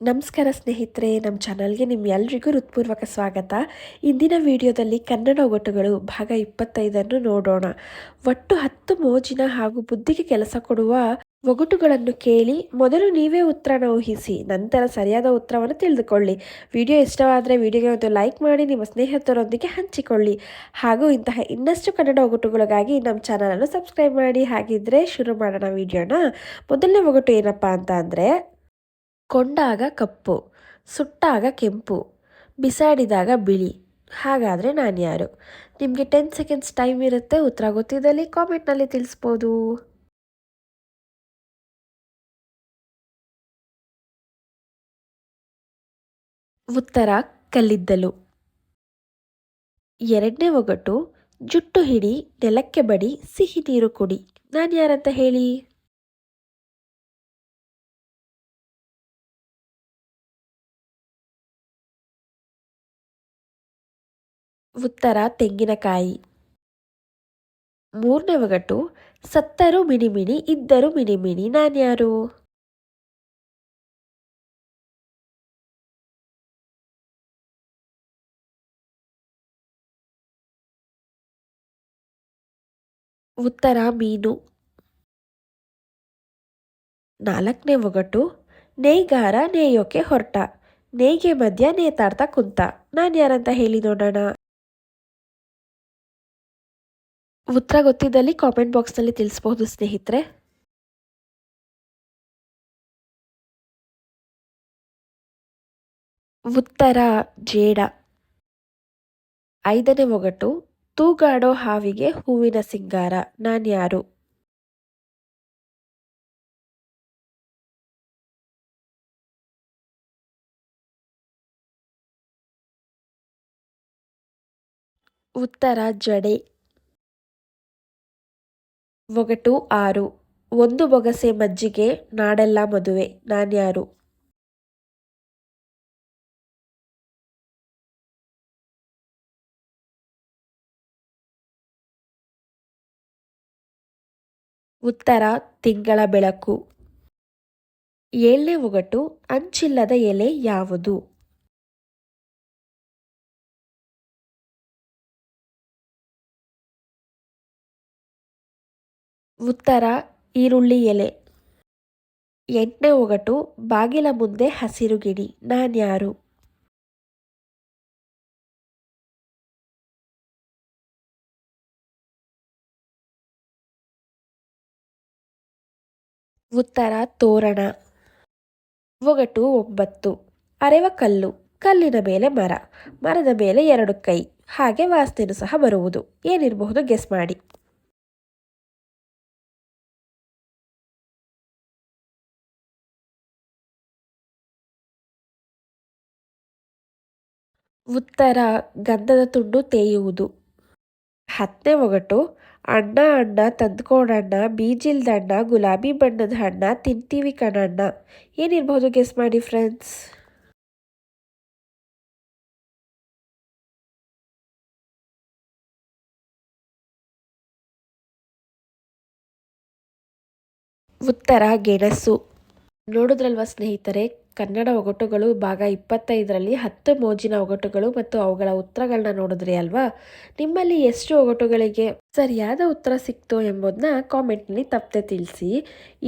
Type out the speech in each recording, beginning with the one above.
ನಮಸ್ಕಾರ ಸ್ನೇಹಿತರೆ, ನಮ್ಮ ಚಾನಲ್ಗೆ ನಿಮ್ಮೆಲ್ಲರಿಗೂ ಹೃತ್ಪೂರ್ವಕ ಸ್ವಾಗತ. ಇಂದಿನ ವಿಡಿಯೋದಲ್ಲಿ ಕನ್ನಡ ಒಗಟುಗಳು ಭಾಗ 25 ನೋಡೋಣ. ಒಟ್ಟು 10 ಮೋಜಿನ ಹಾಗೂ ಬುದ್ಧಿಗೆ ಕೆಲಸ ಕೊಡುವ ಒಗಟುಗಳನ್ನು ಕೇಳಿ ಮೊದಲು ನೀವೇ ಉತ್ತರನ ಊಹಿಸಿ, ನಂತರ ಸರಿಯಾದ ಉತ್ತರವನ್ನು ತಿಳಿದುಕೊಳ್ಳಿ. ವಿಡಿಯೋ ಇಷ್ಟವಾದರೆ ವಿಡಿಯೋಗೆ ಒಂದು ಲೈಕ್ ಮಾಡಿ ನಿಮ್ಮ ಸ್ನೇಹಿತರೊಂದಿಗೆ ಹಂಚಿಕೊಳ್ಳಿ. ಹಾಗೂ ಇಂತಹ ಇನ್ನಷ್ಟು ಕನ್ನಡ ಒಗಟುಗಳಿಗಾಗಿ ನಮ್ಮ ಚಾನಲನ್ನು ಸಬ್ಸ್ಕ್ರೈಬ್ ಮಾಡಿ. ಹಾಗಿದ್ರೆ ಶುರು ಮಾಡೋಣ ವಿಡಿಯೋನ. ಮೊದಲನೇ ಒಗಟು ಏನಪ್ಪ ಅಂತ ಅಂದರೆ, ಕೊಂಡಾಗ ಕಪ್ಪು, ಸುಟ್ಟಾಗ ಕೆಂಪು, ಬಿಸಾಡಿದಾಗ ಬಿಳಿ, ಹಾಗಾದರೆ ನಾನು ಯಾರು? ನಿಮಗೆ 10 ಸೆಕೆಂಡ್ಸ್ ಟೈಮ್ ಇರುತ್ತೆ. ಉತ್ತರ ಗೊತ್ತಿದ್ದಲ್ಲಿ ಕಾಮೆಂಟ್ನಲ್ಲಿ ತಿಳಿಸ್ಬೋದು. ಉತ್ತರ ಕಲ್ಲಿದ್ದಲು. ಎರಡನೇ ಒಗಟು, ಜುಟ್ಟು ಹಿಡಿ, ನೆಲಕ್ಕೆ ಬಡಿ, ಸಿಹಿ ನೀರು ಕುಡಿ, ನಾನು ಯಾರಂತ ಹೇಳಿ? ಉತ್ತರ ತೆಂಗಿನಕಾಯಿ. ಮೂರನೇ ಒಗಟು, ಸತ್ತರು ಮಿಣಿಮಿಣಿ, ಇದ್ದರು ಮಿಣಿಮಿಣಿ, ನಾನು ಯಾರು? ಉತ್ತರ ಮೀನು. ನಾಲ್ಕನೇ ಒಗಟು, ನೇಯ್ಗಾರ ನೇಯೋಕೆ ಹೊರಟ, ನೇಯ್ಗೆ ಮಧ್ಯ ನೇತಾಡ್ತಾ ಕುಂತ, ನಾನು ಯಾರಂತ ಹೇಳಿ ನೋಡೋಣ? ಉತ್ತರ ಗೊತ್ತಿದ್ದಲ್ಲಿ ಕಾಮೆಂಟ್ ಬಾಕ್ಸ್ನಲ್ಲಿ ತಿಳಿಸ್ಬಹುದು ಸ್ನೇಹಿತರೆ. ಉತ್ತರ ಜೇಡ. ಐದನೇ ಒಗಟು, ತೂಗಾಡೋ ಹಾವಿಗೆ ಹೂವಿನ ಸಿಂಗಾರ, ನಾನು ಯಾರು? ಉತ್ತರ ಜಡೆ. ಒಗಟು 6, ಒಂದು ಬೊಗಸೆ ಮಜ್ಜಿಗೆ, ನಾಡೆಲ್ಲ ಮದುವೆ, ನಾನು ಯಾರು? ಉತ್ತರ ತಿಂಗಳ ಬೆಳಕು. ಏಳನೇ ಒಗಟು, ಅಂಚಿಲ್ಲದ ಎಲೆ ಯಾವುದು? ಉತ್ತರ ಈರುಳ್ಳಿ ಎಲೆ. ಎಂಟನೇ ಒಗಟು, ಬಾಗಿಲ ಮುಂದೆ ಹಸಿರು ಗಿಡಿ, ನಾನು ಯಾರು? ಉತ್ತರ ತೋರಣ. ಒಗಟು 9, ಅರೆವ ಕಲ್ಲು, ಕಲ್ಲಿನ ಮೇಲೆ ಮರ, ಮರದ ಮೇಲೆ 2 ಕೈ, ಹಾಗೆ ವಾಸನೆಯೂ ಸಹ ಬರುವುದು, ಏನಿರಬಹುದು ಗೆಸ್ ಮಾಡಿ. ಉತ್ತರ ಗಂಧದ ತುಂಡು ತೇಯುವುದು. 10ನೇ ಒಗಟು, ಅಣ್ಣ ಅಣ್ಣ ತಂದ್ಕೊಡಣ್ಣ, ಬೀಜಿಲ್ದಣ್ಣ, ಗುಲಾಬಿ ಬಣ್ಣದ ಹಣ್ಣ, ತಿಂತೀವಿ ಕಣಣ್ಣ, ಏನಿರಬಹುದು ಗೆಸ್ ಮಾಡಿ ಫ್ರೆಂಡ್ಸ್. ಉತ್ತರ ಗೆಣಸು. ನೋಡಿದ್ರಲ್ವ ಸ್ನೇಹಿತರೆ, ಕನ್ನಡ ಒಗಟುಗಳು ಭಾಗ 25ರಲ್ಲಿ 10 ಮೋಜಿನ ಒಗಟುಗಳು ಮತ್ತು ಅವುಗಳ ಉತ್ತರಗಳನ್ನ ನೋಡಿದ್ರಿ ಅಲ್ವಾ? ನಿಮ್ಮಲ್ಲಿ ಎಷ್ಟು ಒಗಟುಗಳಿಗೆ ಸರಿಯಾದ ಉತ್ತರ ಸಿಕ್ತು ಎಂಬುದನ್ನ ಕಾಮೆಂಟ್ನಲ್ಲಿ ತಪ್ಪದೆ ತಿಳಿಸಿ.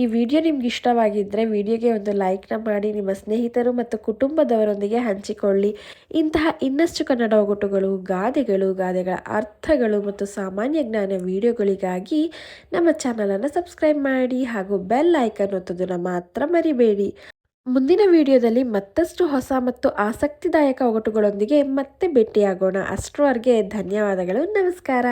ಈ ವಿಡಿಯೋ ನಿಮ್ಗೆ ಇಷ್ಟವಾಗಿದ್ದರೆ ವಿಡಿಯೋಗೆ ಒಂದು ಲೈಕ್ನ ಮಾಡಿ, ನಿಮ್ಮ ಸ್ನೇಹಿತರು ಮತ್ತು ಕುಟುಂಬದವರೊಂದಿಗೆ ಹಂಚಿಕೊಳ್ಳಿ. ಇಂತಹ ಇನ್ನಷ್ಟು ಕನ್ನಡ ಒಗಟುಗಳು, ಗಾದೆಗಳ ಅರ್ಥಗಳು ಮತ್ತು ಸಾಮಾನ್ಯ ಜ್ಞಾನ ವಿಡಿಯೋಗಳಿಗಾಗಿ ನಮ್ಮ ಚಾನಲನ್ನು ಸಬ್ಸ್ಕ್ರೈಬ್ ಮಾಡಿ ಹಾಗೂ ಬೆಲ್ ಐಕನ್ ಒತ್ತೋದನ್ನು ಮಾತ್ರ ಮರಿಬೇಡಿ. ಮುಂದಿನ ವಿಡಿಯೋದಲ್ಲಿ ಮತ್ತಷ್ಟು ಹೊಸ ಮತ್ತು ಆಸಕ್ತಿದಾಯಕ ಒಗಟುಗಳೊಂದಿಗೆ ಮತ್ತೆ ಭೇಟಿಯಾಗೋಣ. ಅಷ್ಟರವರೆಗೆ ಧನ್ಯವಾದಗಳು. ನಮಸ್ಕಾರ.